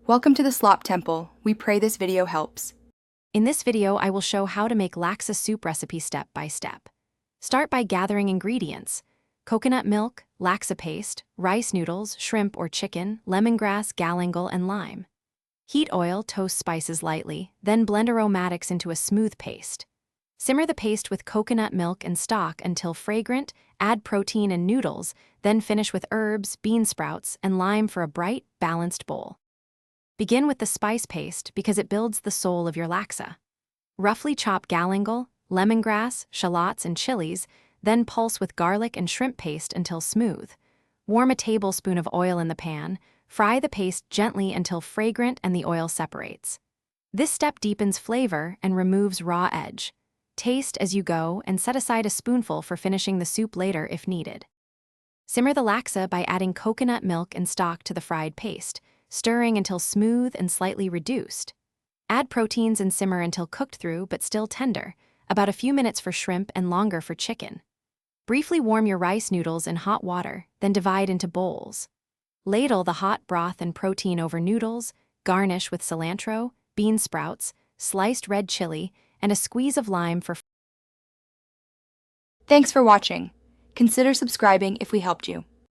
Welcome to the Slop Temple. We pray this video helps. In this video, I will show how to make laksa soup recipe step by step. Start by gathering ingredients: coconut milk, laksa paste, rice noodles, shrimp or chicken, lemongrass, galangal, and lime. Heat oil, toast spices lightly, then blend aromatics into a smooth paste. Simmer the paste with coconut milk and stock until fragrant, add protein and noodles, then finish with herbs, bean sprouts, and lime for a bright, balanced bowl. Begin with the spice paste because it builds the soul of your laksa. Roughly chop galangal, lemongrass, shallots, and chilies, then pulse with garlic and shrimp paste until smooth. Warm a tablespoon of oil in the pan, fry the paste gently until fragrant and the oil separates. This step deepens flavor and removes raw edge. Taste as you go and set aside a spoonful for finishing the soup later if needed. Simmer the laksa by adding coconut milk and stock to the fried paste, stirring until smooth and slightly reduced. Add proteins and simmer until cooked through but still tender, about a few minutes for shrimp and longer for chicken. Briefly warm your rice noodles in hot water, then divide into bowls. Ladle the hot broth and protein over noodles, garnish with cilantro, bean sprouts, sliced red chili, and a squeeze of lime for. Thanks for watching. Consider subscribing if we helped you.